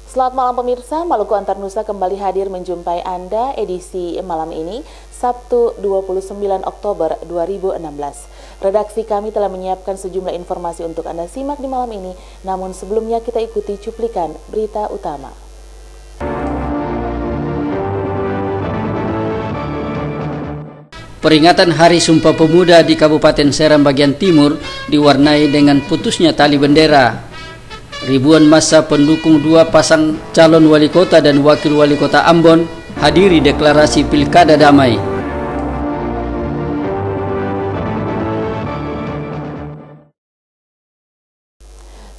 Selamat malam pemirsa, Maluku Antar Nusa kembali hadir menjumpai Anda edisi malam ini, Sabtu 29 Oktober 2016. Redaksi kami telah menyiapkan sejumlah informasi untuk Anda simak di malam ini, namun sebelumnya kita ikuti cuplikan berita utama. Peringatan Hari Sumpah Pemuda di Kabupaten Seram bagian timur diwarnai dengan putusnya tali bendera. Ribuan massa pendukung dua pasang calon wali kota dan wakil wali kota Ambon hadiri deklarasi Pilkada Damai.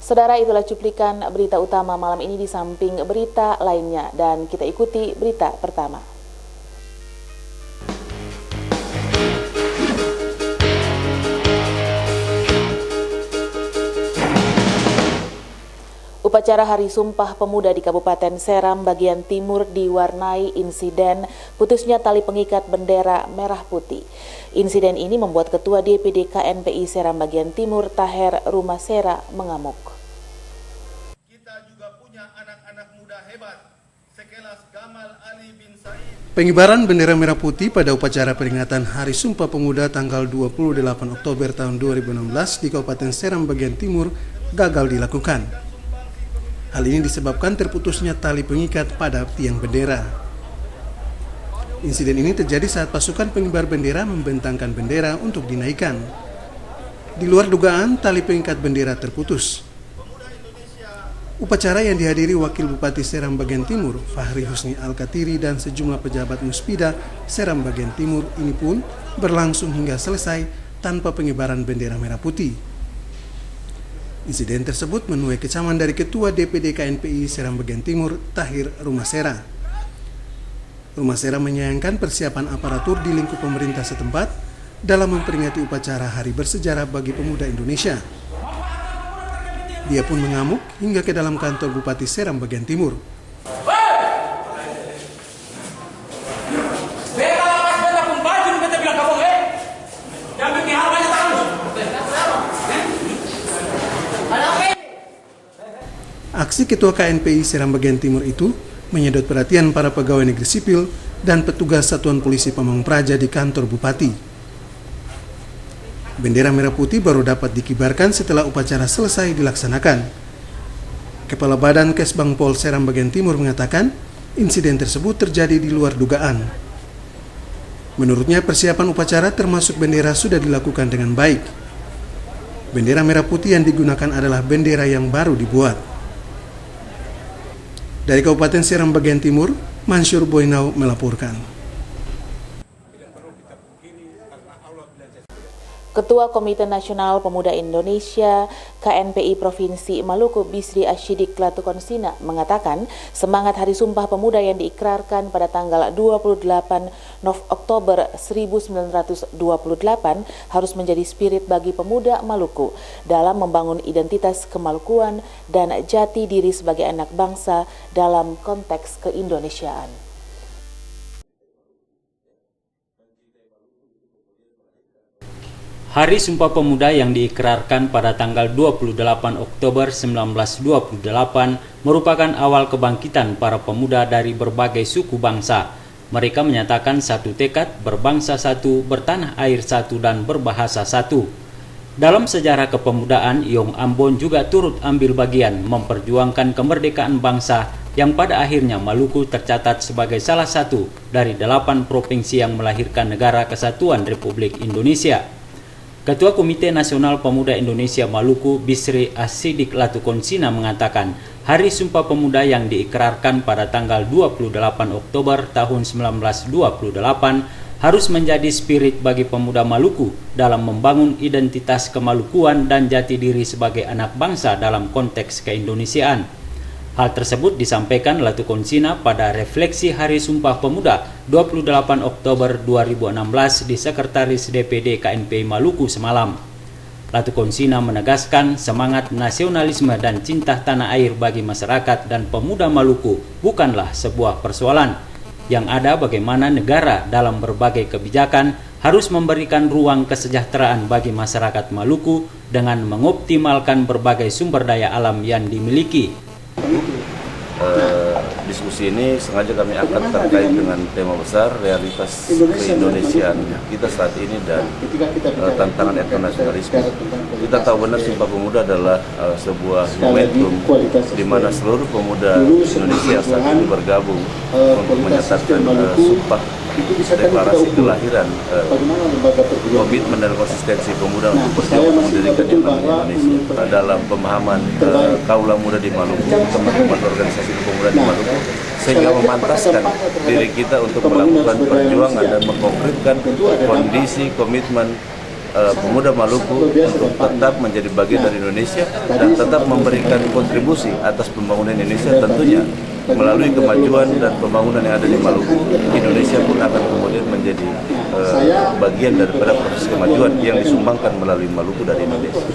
Saudara, itulah cuplikan berita utama malam ini di samping berita lainnya, dan kita ikuti berita pertama. Upacara Hari Sumpah Pemuda di Kabupaten Seram bagian timur diwarnai insiden putusnya tali pengikat bendera merah putih. Insiden ini membuat Ketua DPD KNPI Seram bagian timur Taher Rumasera mengamuk. Kita juga punya anak-anak muda hebat, sekelas Gamal Ali bin Said. Pengibaran bendera merah putih pada upacara peringatan Hari Sumpah Pemuda tanggal 28 Oktober tahun 2016 di Kabupaten Seram bagian timur gagal dilakukan. Hal ini disebabkan terputusnya tali pengikat pada tiang bendera. Insiden ini terjadi saat pasukan pengibar bendera membentangkan bendera untuk dinaikkan. Di luar dugaan, tali pengikat bendera terputus. Upacara yang dihadiri Wakil Bupati Seram bagian timur, Fahri Husni Al-Katiri, dan sejumlah pejabat Muspida Seram bagian timur ini pun berlangsung hingga selesai tanpa pengibaran bendera merah putih. Insiden tersebut menuai kecaman dari Ketua DPD KNPI Seram bagian timur, Tahir Rumasera. Rumasera menyayangkan persiapan aparatur di lingkup pemerintah setempat dalam memperingati upacara Hari Bersejarah bagi Pemuda Indonesia. Dia pun mengamuk hingga ke dalam kantor Bupati Seram bagian timur. Aksi Ketua KNPI Seram bagian timur itu menyedot perhatian para pegawai negeri sipil dan petugas Satuan Polisi Pamong Praja di kantor Bupati. Bendera merah putih baru dapat dikibarkan setelah upacara selesai dilaksanakan. Kepala Badan Kesbang Pol Seram bagian timur mengatakan insiden tersebut terjadi di luar dugaan. Menurutnya persiapan upacara termasuk bendera sudah dilakukan dengan baik. Bendera merah putih yang digunakan adalah bendera yang baru dibuat. Dari Kabupaten Seram bagian timur, Mansur Boynau melaporkan. Ketua Komite Nasional Pemuda Indonesia KNPI Provinsi Maluku Bisri Asyidik Latukonsina mengatakan semangat Hari Sumpah Pemuda yang diikrarkan pada tanggal 28 Oktober 1928 harus menjadi spirit bagi pemuda Maluku dalam membangun identitas kemalukuan dan jati diri sebagai anak bangsa dalam konteks keindonesiaan. Hari Sumpah Pemuda yang diikrarkan pada tanggal 28 Oktober 1928 merupakan awal kebangkitan para pemuda dari berbagai suku bangsa. Mereka menyatakan satu tekad, berbangsa satu, bertanah air satu, dan berbahasa satu. Dalam sejarah kepemudaan, Yong Ambon juga turut ambil bagian memperjuangkan kemerdekaan bangsa yang pada akhirnya Maluku tercatat sebagai salah satu dari 8 provinsi yang melahirkan Negara Kesatuan Republik Indonesia. Ketua Komite Nasional Pemuda Indonesia Maluku Bisri Asyidik Latukonsina mengatakan Hari Sumpah Pemuda yang diikrarkan pada tanggal 28 Oktober tahun 1928 harus menjadi spirit bagi pemuda Maluku dalam membangun identitas kemalukuan dan jati diri sebagai anak bangsa dalam konteks keindonesiaan. Hal tersebut disampaikan Latukonsina pada refleksi Hari Sumpah Pemuda 28 Oktober 2016 di Sekretaris DPD KNPI Maluku semalam. Latukonsina menegaskan semangat nasionalisme dan cinta tanah air bagi masyarakat dan pemuda Maluku bukanlah sebuah persoalan. Yang ada bagaimana negara dalam berbagai kebijakan harus memberikan ruang kesejahteraan bagi masyarakat Maluku dengan mengoptimalkan berbagai sumber daya alam yang dimiliki. Diskusi ini sengaja kami angkat terkait dengan tema besar realitas keindonesiaan kita saat ini dan tantangan etnonasionalisme. Kita tahu benar Sumpah Pemuda adalah sebuah momentum di mana seluruh pemuda Indonesia saat ini bergabung untuk menyatakan sumpah deklarasi kelahiran, komitmen dan konsistensi pemuda untuk berjuang mendirikan yang namanya Indonesia. Dalam pemahaman kaula muda di Maluku, teman-teman organisasi pemuda di Maluku, sehingga memantaskan diri kita untuk melakukan perjuangan dan mengkonkretkan kondisi komitmen pemuda Maluku untuk tetap menjadi bagian dari Indonesia dan tetap memberikan kontribusi atas pembangunan Indonesia, tentunya melalui kemajuan dan pembangunan yang ada di Maluku. Indonesia pun akan kemudian menjadi bagian daripada proses kemajuan yang disumbangkan melalui Maluku dari Indonesia.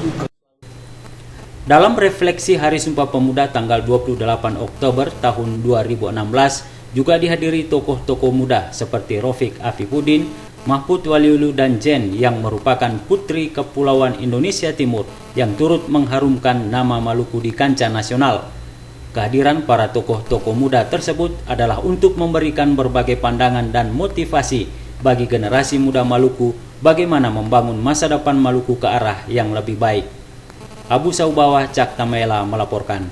Dalam refleksi Hari Sumpah Pemuda tanggal 28 Oktober tahun 2016 juga dihadiri tokoh-tokoh muda seperti Rofik Afifuddin, Mahfud Waliulu dan Jen yang merupakan putri Kepulauan Indonesia Timur yang turut mengharumkan nama Maluku di kancah nasional. Kehadiran para tokoh-tokoh muda tersebut adalah untuk memberikan berbagai pandangan dan motivasi bagi generasi muda Maluku bagaimana membangun masa depan Maluku ke arah yang lebih baik. Abu Saubawah Cak Tamela melaporkan.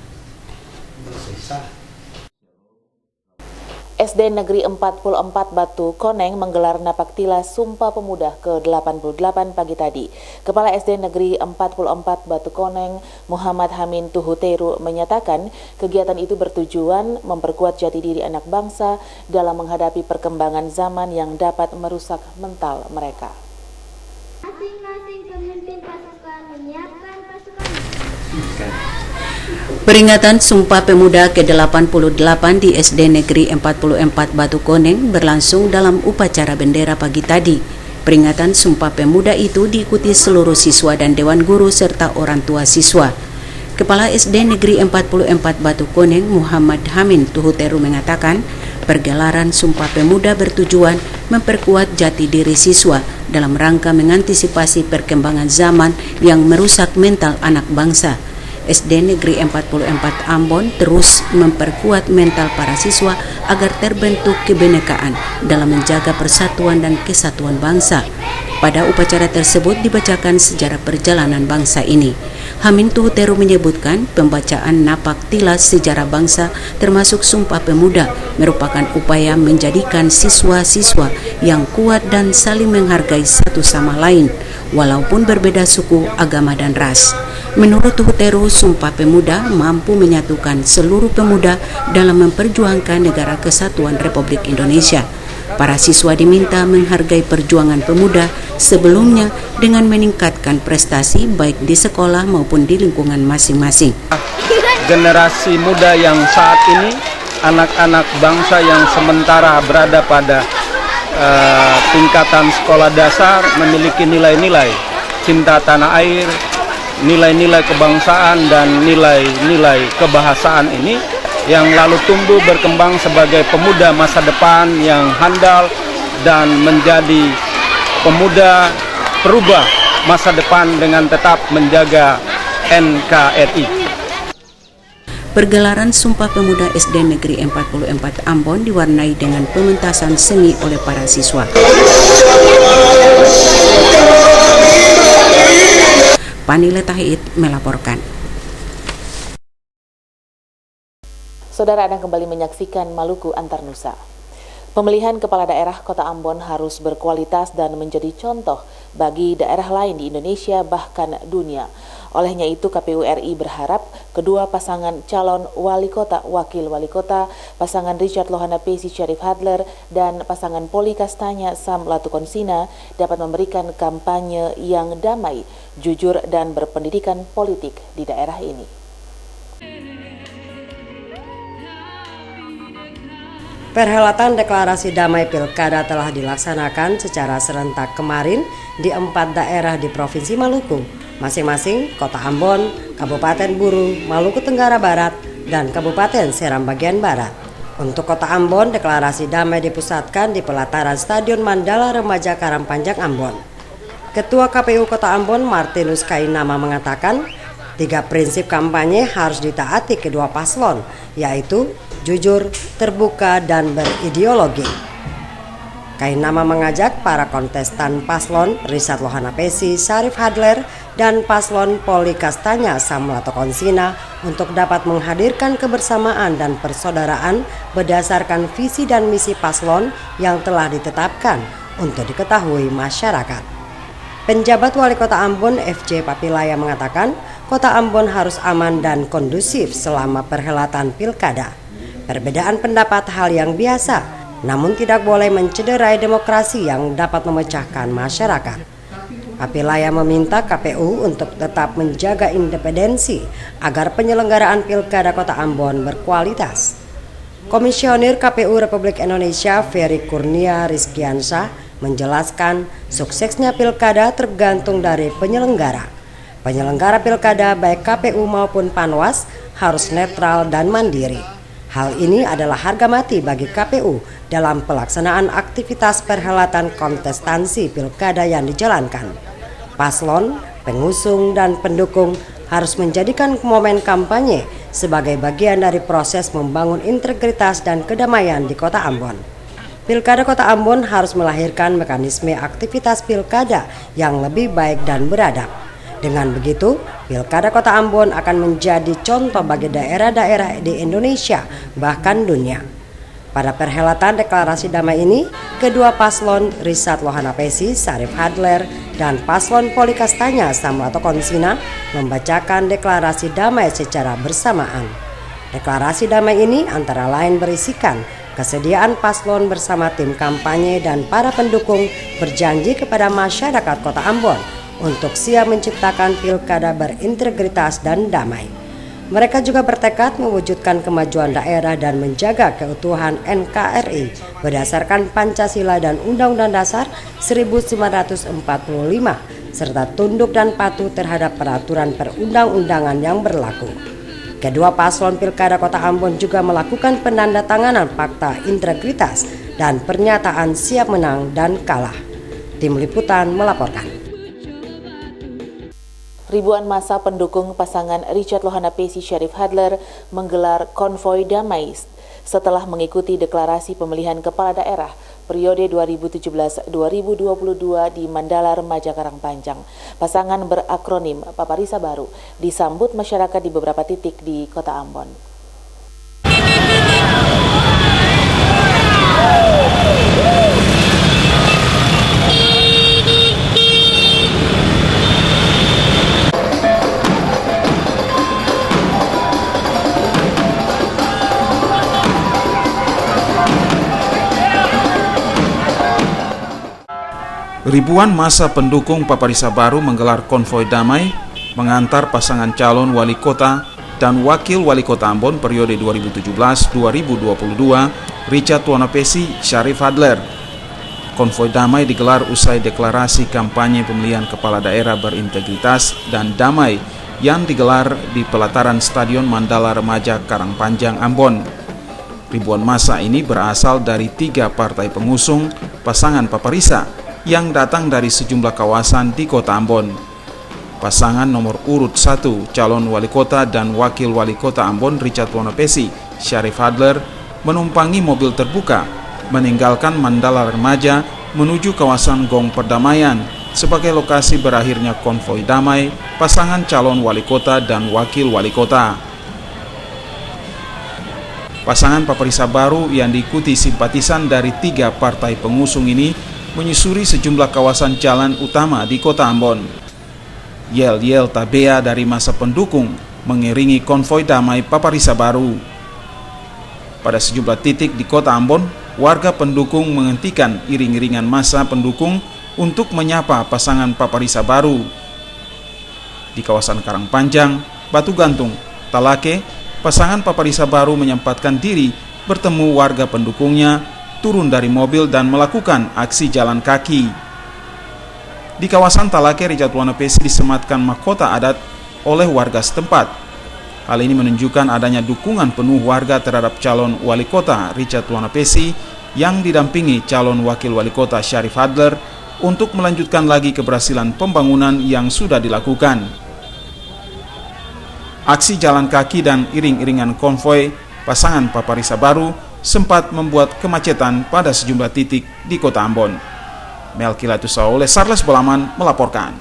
SD Negeri 44 Batu Koneng menggelar napak tilas Sumpah Pemuda ke-88 pagi tadi. Kepala SD Negeri 44 Batu Koneng, Muhammad Hamin Tuhuteru, menyatakan kegiatan itu bertujuan memperkuat jati diri anak bangsa dalam menghadapi perkembangan zaman yang dapat merusak mental mereka. Masing-masing pemimpin pasukan menyiapkan pasukan. Peringatan Sumpah Pemuda ke-88 di SD Negeri 44 Batu Koneng berlangsung dalam upacara bendera pagi tadi. Peringatan Sumpah Pemuda itu diikuti seluruh siswa dan dewan guru serta orang tua siswa. Kepala SD Negeri 44 Batu Koneng, Muhammad Hamin Tuhuteru, mengatakan pergelaran Sumpah Pemuda bertujuan memperkuat jati diri siswa dalam rangka mengantisipasi perkembangan zaman yang merusak mental anak bangsa. SD Negeri 44 Ambon terus memperkuat mental para siswa agar terbentuk kebinekaan dalam menjaga persatuan dan kesatuan bangsa. Pada upacara tersebut dibacakan sejarah perjalanan bangsa ini. Hamin Tuhuteru menyebutkan pembacaan napak tilas sejarah bangsa termasuk Sumpah Pemuda merupakan upaya menjadikan siswa-siswa yang kuat dan saling menghargai satu sama lain, walaupun berbeda suku, agama, dan ras. Menurut Tuhuteru, Sumpah Pemuda mampu menyatukan seluruh pemuda dalam memperjuangkan negara kesatuan Republik Indonesia. Para siswa diminta menghargai perjuangan pemuda sebelumnya dengan meningkatkan prestasi baik di sekolah maupun di lingkungan masing-masing. Generasi muda yang saat ini, anak-anak bangsa yang sementara berada pada tingkatan sekolah dasar memiliki nilai-nilai cinta tanah air, nilai-nilai kebangsaan dan nilai-nilai kebahasaan ini yang lalu tumbuh berkembang sebagai pemuda masa depan yang handal dan menjadi pemuda perubah masa depan dengan tetap menjaga NKRI. Pergelaran Sumpah Pemuda SD Negeri 44 Ambon diwarnai dengan pementasan seni oleh para siswa. Panile Tahid melaporkan. Saudara, Anda kembali menyaksikan Maluku Antarnusa. Pemilihan kepala daerah Kota Ambon harus berkualitas dan menjadi contoh bagi daerah lain di Indonesia bahkan dunia. Olehnya itu KPU RI berharap kedua pasangan calon wali kota, wakil wali kota, pasangan Richard Lohana Pesi Syarif Hadler dan pasangan Poli Kastanya Sam Latukonsina dapat memberikan kampanye yang damai, jujur dan berpendidikan politik di daerah ini. Perhelatan deklarasi damai pilkada telah dilaksanakan secara serentak kemarin di 4 daerah di Provinsi Maluku, masing-masing Kota Ambon, Kabupaten Buru, Maluku Tenggara Barat, dan Kabupaten Seram bagian Barat. Untuk Kota Ambon, deklarasi damai dipusatkan di pelataran Stadion Mandala Remaja Karangpanjang Ambon. Ketua KPU Kota Ambon, Martinus Kainama, mengatakan 3 prinsip kampanye harus ditaati kedua paslon, yaitu jujur, terbuka, dan berideologi. Kainama mengajak para kontestan paslon Richard Lohanapesi, Syarif Hadler, dan paslon Poli Kastanya Samlato Konsina untuk dapat menghadirkan kebersamaan dan persaudaraan berdasarkan visi dan misi paslon yang telah ditetapkan untuk diketahui masyarakat. Penjabat Wali Kota Ambon FC Papilaya mengatakan Kota Ambon harus aman dan kondusif selama perhelatan pilkada. Perbedaan pendapat hal yang biasa, namun tidak boleh mencederai demokrasi yang dapat memecahkan masyarakat. Papilaya meminta KPU untuk tetap menjaga independensi agar penyelenggaraan pilkada Kota Ambon berkualitas. Komisioner KPU Republik Indonesia Ferry Kurnia Rizkiansyah menjelaskan suksesnya pilkada tergantung dari penyelenggara. Penyelenggara pilkada baik KPU maupun Panwas harus netral dan mandiri. Hal ini adalah harga mati bagi KPU dalam pelaksanaan aktivitas perhelatan kontestansi pilkada yang dijalankan. Paslon, pengusung, dan pendukung harus menjadikan momen kampanye sebagai bagian dari proses membangun integritas dan kedamaian di Kota Ambon. Pilkada Kota Ambon harus melahirkan mekanisme aktivitas pilkada yang lebih baik dan beradab. Dengan begitu, Pilkada Kota Ambon akan menjadi contoh bagi daerah-daerah di Indonesia, bahkan dunia. Pada perhelatan deklarasi damai ini, kedua paslon Richard Lohanapesi, Syarif Hadler, dan paslon Poli Kastanya Samlato Konsina membacakan deklarasi damai secara bersamaan. Deklarasi damai ini antara lain berisikan kesediaan paslon bersama tim kampanye dan para pendukung berjanji kepada masyarakat Kota Ambon untuk siap menciptakan pilkada berintegritas dan damai. Mereka juga bertekad mewujudkan kemajuan daerah dan menjaga keutuhan NKRI berdasarkan Pancasila dan Undang-Undang Dasar 1945 serta tunduk dan patuh terhadap peraturan perundang-undangan yang berlaku. Kedua paslon pilkada Kota Ambon juga melakukan penandatanganan fakta integritas dan pernyataan siap menang dan kalah. Tim Liputan melaporkan. Ribuan massa pendukung pasangan Richard Lohanapesi Syarif Hadler menggelar konvoi damai setelah mengikuti deklarasi pemilihan kepala daerah periode 2017-2022 di Mandala Remaja Karangpanjang. Pasangan berakronim Paparisa Baru disambut masyarakat di beberapa titik di Kota Ambon. Ribuan massa pendukung Paparisa Baru menggelar konvoi damai mengantar pasangan calon wali kota dan wakil wali kota Ambon periode 2017-2022 Richard Lohanapesi Syarif Hadler. Konvoi damai digelar usai deklarasi kampanye pemilihan kepala daerah berintegritas dan damai yang digelar di pelataran Stadion Mandala Remaja Karangpanjang, Ambon. Ribuan massa ini berasal dari 3 partai pengusung pasangan Paparisa yang datang dari sejumlah kawasan di Kota Ambon. Pasangan nomor urut 1 calon wali kota dan wakil wali kota Ambon Richard Lohanapesi Syarif Hadler menumpangi mobil terbuka meninggalkan Mandala Remaja menuju kawasan Gong Perdamaian sebagai lokasi berakhirnya konvoi damai pasangan calon wali kota dan wakil wali kota. Pasangan Paparisa Baru yang diikuti simpatisan dari 3 partai pengusung ini menyusuri sejumlah kawasan jalan utama di Kota Ambon. Yel-yel tabea dari massa pendukung mengiringi konvoi damai Paparisa Baru. Pada sejumlah titik di Kota Ambon, warga pendukung menghentikan iring-iringan massa pendukung untuk menyapa pasangan Paparisa Baru. Di kawasan Karangpanjang, Batu Gantung, Talake, pasangan Paparisa Baru menyempatkan diri bertemu warga pendukungnya, turun dari mobil dan melakukan aksi jalan kaki. Di kawasan Talake, Richard Lohanapesi disematkan mahkota adat oleh warga setempat. Hal ini menunjukkan adanya dukungan penuh warga terhadap calon wali kota Richard Lohanapesi yang didampingi calon wakil wali kota Syarif Hadler untuk melanjutkan lagi keberhasilan pembangunan yang sudah dilakukan. Aksi jalan kaki dan iring-iringan konvoi pasangan Paparisa Baru sempat membuat kemacetan pada sejumlah titik di Kota Ambon. Melkilatus Saule, Sarles Bolaman melaporkan.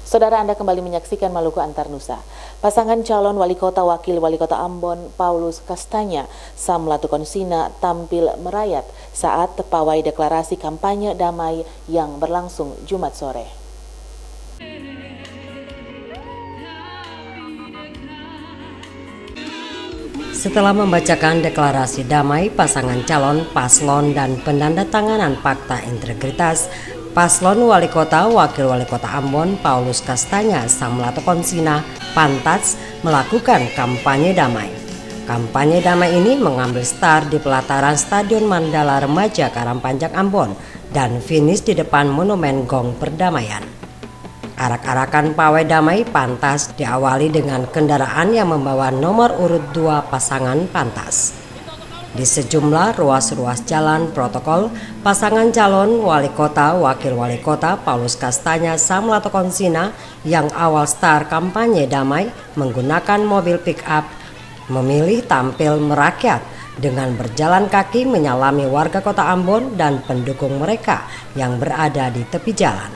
Saudara, Anda kembali menyaksikan Maluku Antar Nusa. Pasangan calon wali kota wakil wali kota Ambon, Paulus Kastanya, Sam Latukonsina tampil merayat saat pawai deklarasi kampanye damai yang berlangsung Jumat sore. Setelah membacakan deklarasi damai, pasangan calon, paslon, dan penandatanganan fakta integritas, Paslon Wali Kota Wakil Wali Kota Ambon Paulus Kastanya Sam Latukonsina pantas melakukan kampanye damai. Kampanye damai ini mengambil start di pelataran Stadion Mandala Remaja Karangpanjang Ambon dan finish di depan Monumen Gong Perdamaian. Arak-arakan pawai damai pantas diawali dengan kendaraan yang membawa nomor urut 2 pasangan pantas. Di sejumlah ruas-ruas jalan protokol, pasangan calon wali kota wakil wali kota Paulus Kastanya Sam Latukonsina yang awal start kampanye damai menggunakan mobil pick-up memilih tampil merakyat dengan berjalan kaki menyalami warga kota Ambon dan pendukung mereka yang berada di tepi jalan.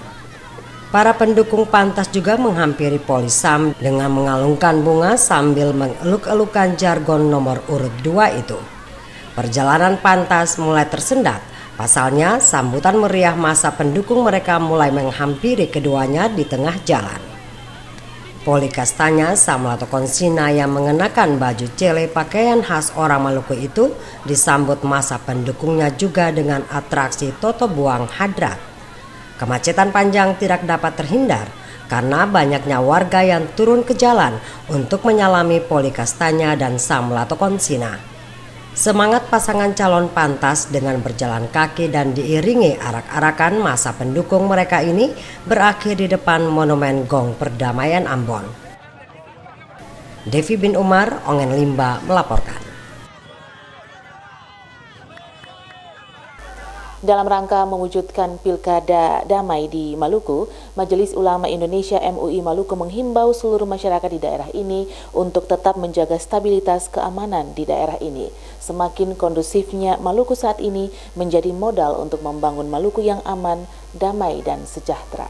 Para pendukung pantas juga menghampiri Polis Sam dengan mengalungkan bunga sambil mengeluk-elukan jargon nomor urut 2 itu. Perjalanan pantas mulai tersendat, pasalnya sambutan meriah masa pendukung mereka mulai menghampiri keduanya di tengah jalan. Poli Kastanya Sam Latukonsina yang mengenakan baju cele pakaian khas orang Maluku itu disambut masa pendukungnya juga dengan atraksi Toto Buang Hadrat. Kemacetan panjang tidak dapat terhindar karena banyaknya warga yang turun ke jalan untuk menyalami Poli Kastanya dan Sam Latukonsina. Semangat pasangan calon pantas dengan berjalan kaki dan diiringi arak-arakan masa pendukung mereka ini berakhir di depan Monumen Gong Perdamaian Ambon. Devi bin Umar, Ongen Limba melaporkan. Dalam rangka mewujudkan pilkada damai di Maluku, Majelis Ulama Indonesia MUI Maluku menghimbau seluruh masyarakat di daerah ini untuk tetap menjaga stabilitas keamanan di daerah ini. Semakin kondusifnya Maluku saat ini menjadi modal untuk membangun Maluku yang aman, damai, dan sejahtera.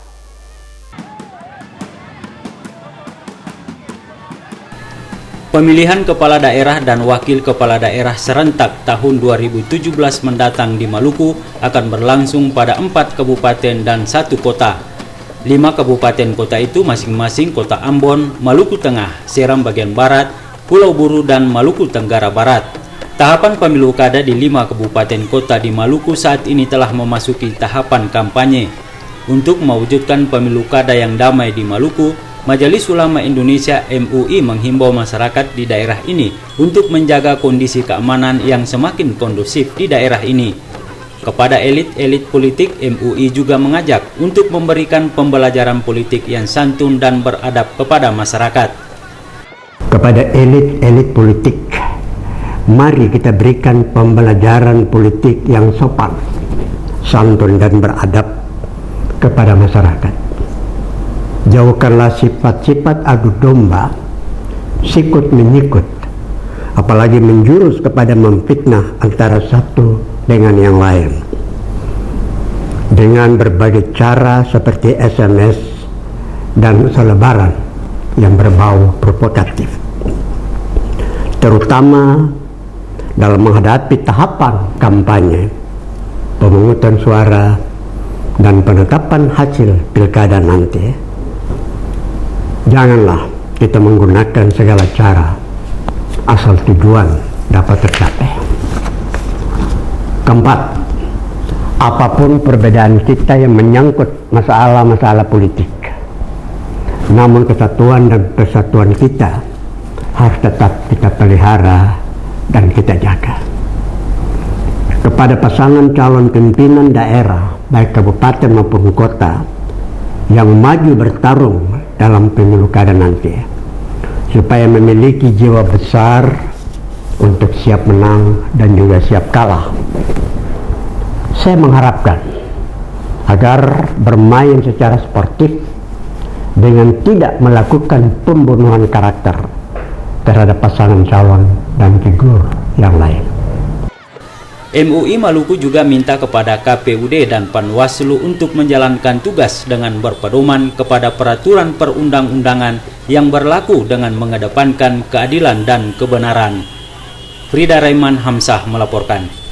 Pemilihan kepala daerah dan wakil kepala daerah serentak tahun 2017 mendatang di Maluku akan berlangsung pada 4 kabupaten dan 1 kota. 5 kabupaten kota itu masing-masing Kota Ambon, Maluku Tengah, Seram bagian Barat, Pulau Buru, dan Maluku Tenggara Barat. Tahapan pemilu kada di 5 kabupaten kota di Maluku saat ini telah memasuki tahapan kampanye. Untuk mewujudkan pemilu kada yang damai di Maluku, Majelis Ulama Indonesia MUI menghimbau masyarakat di daerah ini untuk menjaga kondisi keamanan yang semakin kondusif di daerah ini. Kepada elit-elit politik, MUI juga mengajak untuk memberikan pembelajaran politik yang santun dan beradab kepada masyarakat. Kepada elit-elit politik, mari kita berikan pembelajaran politik yang sopan, santun dan beradab kepada masyarakat. Jauhkanlah sifat-sifat adu domba, sikut menyikut, apalagi menjurus kepada memfitnah antara satu dengan yang lain. Dengan berbagai cara seperti SMS dan selebaran yang berbau provokatif. Terutama dalam menghadapi tahapan kampanye, pemungutan suara, dan penetapan hasil pilkada nanti. Janganlah kita menggunakan segala cara asal tujuan dapat tercapai. Keempat, apapun perbedaan kita yang menyangkut masalah-masalah politik, namun kesatuan dan persatuan kita harus tetap kita pelihara dan kita jaga. Kepada pasangan calon pimpinan daerah, baik kabupaten maupun kota, yang maju bertarung dalam pemilu kada nanti, supaya memiliki jiwa besar untuk siap menang dan juga siap kalah. Saya mengharapkan agar bermain secara sportif dengan tidak melakukan pembunuhan karakter terhadap pasangan calon dan figur yang lain. MUI Maluku juga minta kepada KPUD dan Panwaslu untuk menjalankan tugas dengan berpedoman kepada peraturan perundang-undangan yang berlaku dengan mengedepankan keadilan dan kebenaran. Frida Raiman Hamzah melaporkan.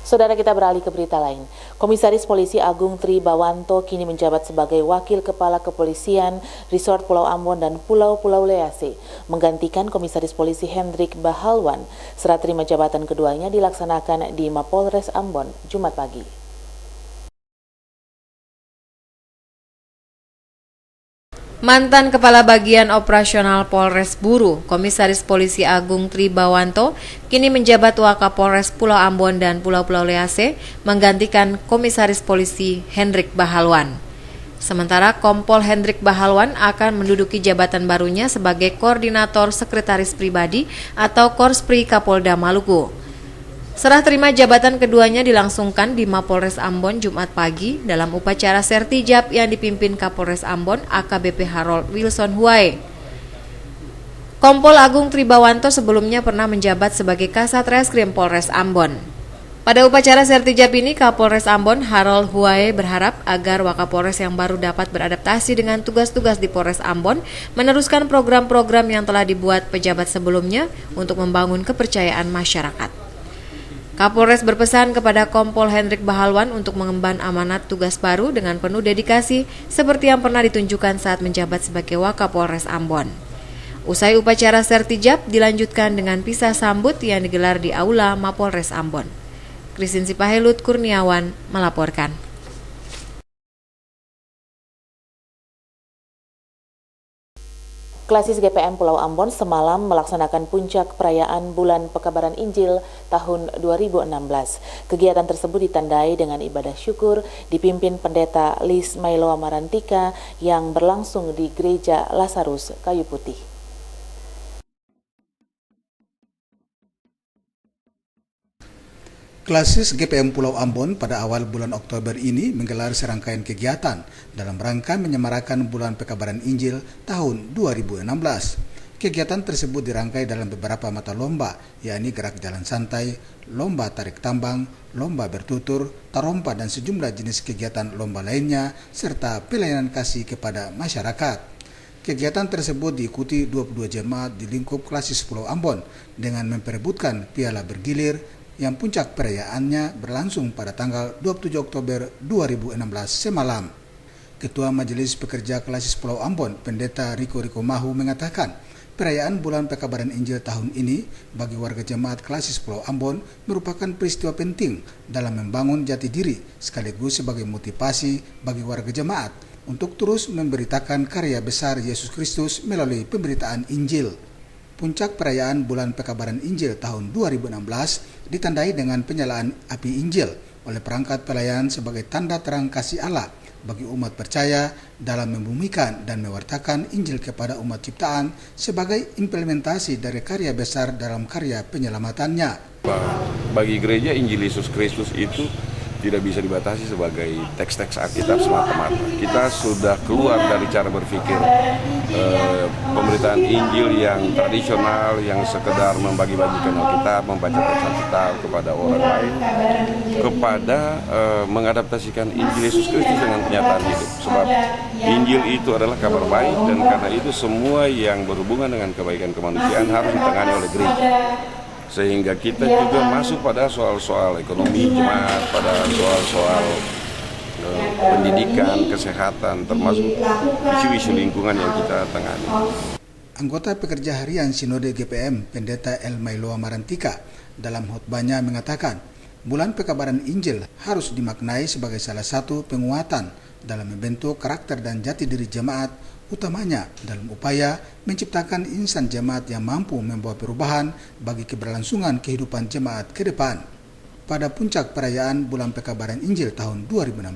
Saudara, kita beralih ke berita lain. Komisaris Polisi Agung Tri Bawanto kini menjabat sebagai Wakil Kepala Kepolisian Resort Pulau Ambon dan Pulau-Pulau Lease, menggantikan Komisaris Polisi Hendrik Bahalwan. Serah terima jabatan keduanya dilaksanakan di Mapolres Ambon Jumat pagi. Mantan Kepala Bagian Operasional Polres Buru, Komisaris Polisi Agung Tri Bawanto, kini menjabat Wakapolres Pulau Ambon dan Pulau-Pulau Lease, menggantikan Komisaris Polisi Hendrik Bahalwan. Sementara Kompol Hendrik Bahalwan akan menduduki jabatan barunya sebagai Koordinator Sekretaris Pribadi atau Korspri Kapolda Maluku. Serah terima jabatan keduanya dilangsungkan di Mapolres Ambon Jumat pagi dalam upacara sertijab yang dipimpin Kapolres Ambon AKBP Harold Wilson Huae. Kompol Agung Tri Bawanto sebelumnya pernah menjabat sebagai Kasat Reskrim Polres Ambon. Pada upacara sertijab ini, Kapolres Ambon Harold Huae berharap agar Wakapolres yang baru dapat beradaptasi dengan tugas-tugas di Polres Ambon, meneruskan program-program yang telah dibuat pejabat sebelumnya untuk membangun kepercayaan masyarakat. Kapolres berpesan kepada Kompol Hendrik Bahalwan untuk mengemban amanat tugas baru dengan penuh dedikasi seperti yang pernah ditunjukkan saat menjabat sebagai Wakapolres Ambon. Usai upacara sertijab dilanjutkan dengan pisah sambut yang digelar di Aula Mapolres Ambon. Christine Sipahelut Kurniawan melaporkan. Klasis GPM Pulau Ambon semalam melaksanakan puncak perayaan Bulan Pekabaran Injil tahun 2016. Kegiatan tersebut ditandai dengan ibadah syukur dipimpin Pendeta Lis Mailoa Marantika yang berlangsung di Gereja Lazarus Kayu Putih. Klasis GPM Pulau Ambon pada awal bulan Oktober ini menggelar serangkaian kegiatan dalam rangka menyemarakan Bulan Pekabaran Injil tahun 2016. Kegiatan tersebut dirangkai dalam beberapa mata lomba, yakni gerak jalan santai, lomba tarik tambang, lomba bertutur, tarompa dan sejumlah jenis kegiatan lomba lainnya, serta pelayanan kasih kepada masyarakat. Kegiatan tersebut diikuti 22 jemaat di lingkup Klasis Pulau Ambon dengan memperebutkan piala bergilir yang puncak perayaannya berlangsung pada tanggal 27 Oktober 2016 semalam. Ketua Majelis Pekerja Klasis Pulau Ambon, Pendeta Riko Mahu mengatakan, perayaan Bulan Pekabaran Injil tahun ini bagi warga jemaat Klasis Pulau Ambon merupakan peristiwa penting dalam membangun jati diri sekaligus sebagai motivasi bagi warga jemaat untuk terus memberitakan karya besar Yesus Kristus melalui pemberitaan Injil. Puncak perayaan Bulan Pekabaran Injil tahun 2016 ditandai dengan penyalaan api Injil oleh perangkat pelayan sebagai tanda terang kasih Allah bagi umat percaya dalam membumikan dan mewartakan Injil kepada umat ciptaan sebagai implementasi dari karya besar dalam karya penyelamatannya. Bagi gereja, Injil Yesus Kristus itu tidak bisa dibatasi sebagai teks-teks Alkitab semata-mata. Kita sudah keluar dari cara berpikir pemberitaan Injil yang tradisional, yang sekedar membagi-bagikan Alkitab, membaca teks Alkitab kepada orang lain, kepada mengadaptasikan Injil Yesus Kristus dengan kenyataan hidup. Sebab Injil itu adalah kabar baik, dan karena itu semua yang berhubungan dengan kebaikan kemanusiaan harus ditangani oleh gereja. Sehingga kita juga masuk pada soal-soal ekonomi jemaat, pada soal-soal pendidikan, kesehatan, termasuk isu-isu lingkungan yang kita tangani. Anggota pekerja harian Sinode GPM, Pendeta El Mailoa Marantika, dalam khotbahnya mengatakan, Bulan Pekabaran Injil harus dimaknai sebagai salah satu penguatan dalam membentuk karakter dan jati diri jemaat, utamanya dalam upaya menciptakan insan jemaat yang mampu membawa perubahan bagi keberlangsungan kehidupan jemaat ke depan. Pada puncak perayaan Bulan Pekabaran Injil tahun 2016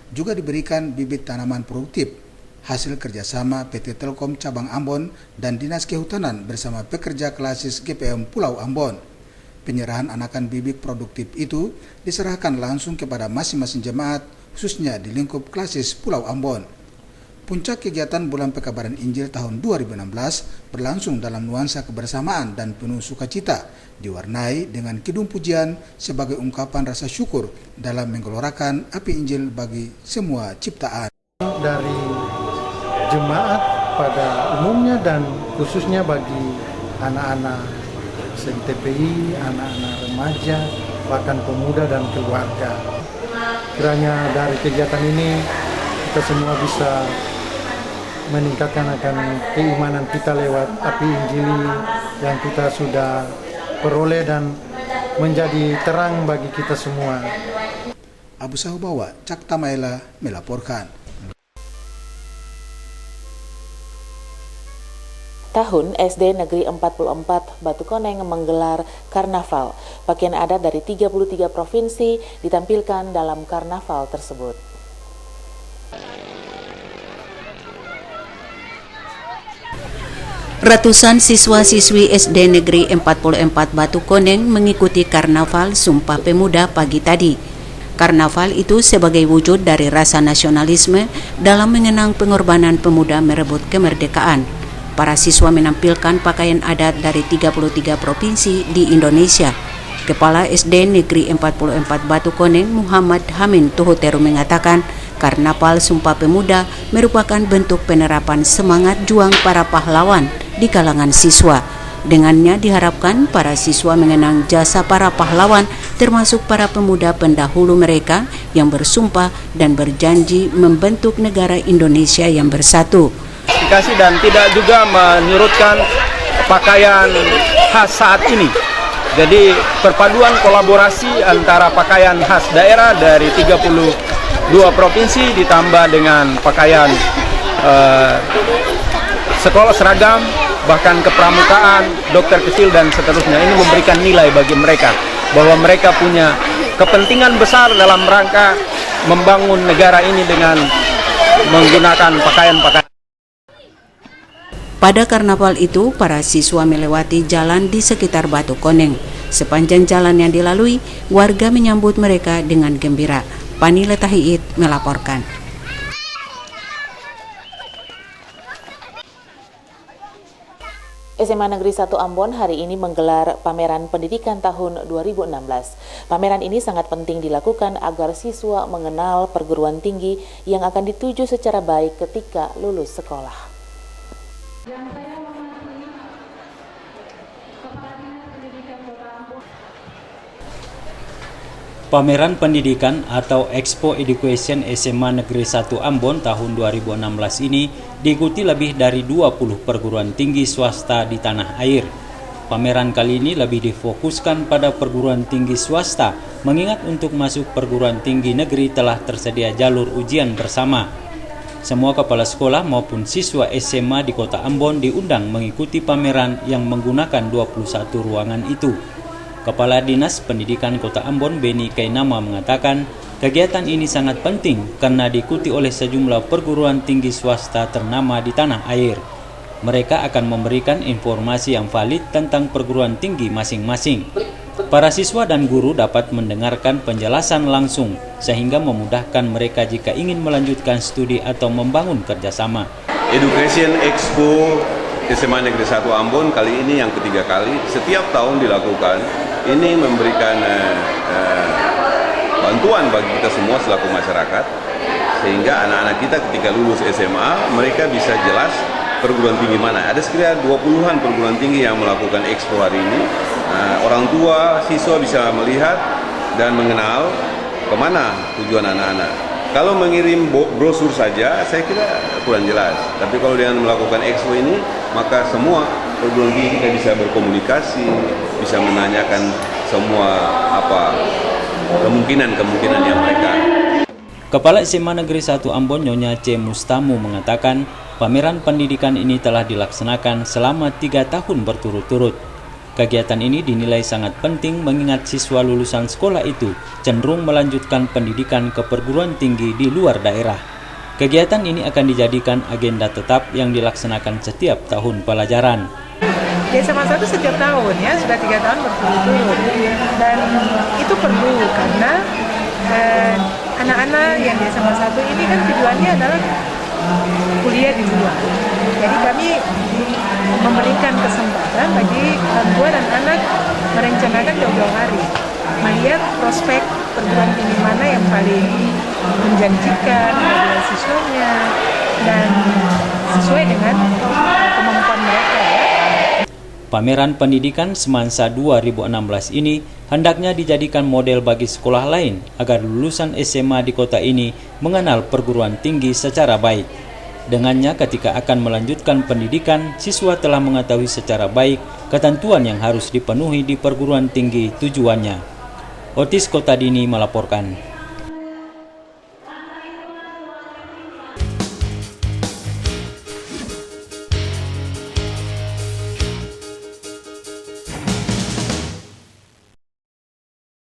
juga diberikan bibit tanaman produktif hasil kerjasama PT Telkom Cabang Ambon dan Dinas Kehutanan bersama pekerja klasis GPM Pulau Ambon. Penyerahan anakan bibit produktif itu diserahkan langsung kepada masing-masing jemaat, khususnya di lingkup klasis Pulau Ambon. Puncak kegiatan Bulan Pekabaran Injil tahun 2016 berlangsung dalam nuansa kebersamaan dan penuh sukacita, diwarnai dengan kidung pujian sebagai ungkapan rasa syukur dalam menggelorakan api Injil bagi semua ciptaan. Dari jemaat pada umumnya dan khususnya bagi anak-anak TPI, anak-anak remaja, bahkan pemuda dan keluarga. Kiranya dari kegiatan ini kita semua bisa meningkatkan akan keimanan kita lewat api Injili yang kita sudah peroleh dan menjadi terang bagi kita semua. Abu Sahubawa, Cak Tamaela melaporkan. Tahun SD Negeri 44 Batu Koneng menggelar karnaval. Pakaian adat dari 33 provinsi ditampilkan dalam karnaval tersebut. Ratusan siswa-siswi SD Negeri 44 Batu Koneng mengikuti karnaval Sumpah Pemuda pagi tadi. Karnaval itu sebagai wujud dari rasa nasionalisme dalam mengenang pengorbanan pemuda merebut kemerdekaan. Para siswa menampilkan pakaian adat dari 33 provinsi di Indonesia. Kepala SD Negeri 44 Batu Koneng Muhammad Hamin Tuhuteru mengatakan, Karnaval Sumpah Pemuda merupakan bentuk penerapan semangat juang para pahlawan di kalangan siswa. Dengannya diharapkan para siswa mengenang jasa para pahlawan termasuk para pemuda pendahulu mereka yang bersumpah dan berjanji membentuk negara Indonesia yang bersatu. Dan tidak juga menyurutkan pakaian khas saat ini. Jadi perpaduan kolaborasi antara pakaian khas daerah dari 32 provinsi ditambah dengan pakaian sekolah seragam, bahkan kepramukaan, dokter kecil dan seterusnya. Ini memberikan nilai bagi mereka bahwa mereka punya kepentingan besar dalam rangka membangun negara ini dengan menggunakan pakaian-pakaian. Pada karnaval itu, para siswa melewati jalan di sekitar Batu Koneng. Sepanjang jalan yang dilalui, warga menyambut mereka dengan gembira. Pani Letahiit melaporkan. SMA Negeri 1 Ambon hari ini menggelar pameran pendidikan tahun 2016. Pameran ini sangat penting dilakukan agar siswa mengenal perguruan tinggi yang akan dituju secara baik ketika lulus sekolah. Pameran pendidikan atau Expo Education SMA Negeri 1 Ambon tahun 2016 ini diikuti lebih dari 20 perguruan tinggi swasta di tanah air. Pameran kali ini lebih difokuskan pada perguruan tinggi swasta, mengingat untuk masuk perguruan tinggi negeri telah tersedia jalur ujian bersama. Semua kepala sekolah maupun siswa SMA di Kota Ambon diundang mengikuti pameran yang menggunakan 21 ruangan itu. Kepala Dinas Pendidikan Kota Ambon Beni Kainama mengatakan, kegiatan ini sangat penting karena diikuti oleh sejumlah perguruan tinggi swasta ternama di tanah air. Mereka akan memberikan informasi yang valid tentang perguruan tinggi masing-masing. Para siswa dan guru dapat mendengarkan penjelasan langsung sehingga memudahkan mereka jika ingin melanjutkan studi atau membangun kerjasama. Education Expo SMA Negeri 1 Ambon kali ini yang ketiga kali, setiap tahun dilakukan. Ini memberikan bantuan bagi kita semua selaku masyarakat, sehingga anak-anak kita ketika lulus SMA mereka bisa jelas perguruan tinggi mana. Ada sekitar 20-an perguruan tinggi yang melakukan expo hari ini. Orang tua, siswa bisa melihat dan mengenal kemana tujuan anak-anak. Kalau mengirim brosur saja, saya kira kurang jelas. Tapi kalau dengan melakukan expo ini, maka semua perguruan tinggi kita bisa berkomunikasi, bisa menanyakan semua kemungkinan yang mereka. Kepala SMA Negeri 1 Ambon Nyonya C. Mustamu mengatakan, pameran pendidikan ini telah dilaksanakan selama 3 tahun berturut-turut. Kegiatan ini dinilai sangat penting mengingat siswa lulusan sekolah itu cenderung melanjutkan pendidikan ke perguruan tinggi di luar daerah. Kegiatan ini akan dijadikan agenda tetap yang dilaksanakan setiap tahun pelajaran. SMA 1 setiap tahun ya, sudah 3 tahun berturut-turut, dan itu perlu karena anak-anak yang di SMA 1 ini kan tujuannya adalah kuliah di luar. Jadi kami memberikan kesempatan bagi orang tua dan anak merencanakan jauh-jauh hari, melihat prospek perguruan tinggi mana yang paling menjanjikan bagi siswanya dan sesuai dengan kemampuan mereka ya. Pameran pendidikan Semansa 2016 ini hendaknya dijadikan model bagi sekolah lain agar lulusan SMA di kota ini mengenal perguruan tinggi secara baik. Dengannya ketika akan melanjutkan pendidikan, siswa telah mengetahui secara baik ketentuan yang harus dipenuhi di perguruan tinggi tujuannya. Otis Kotadini melaporkan.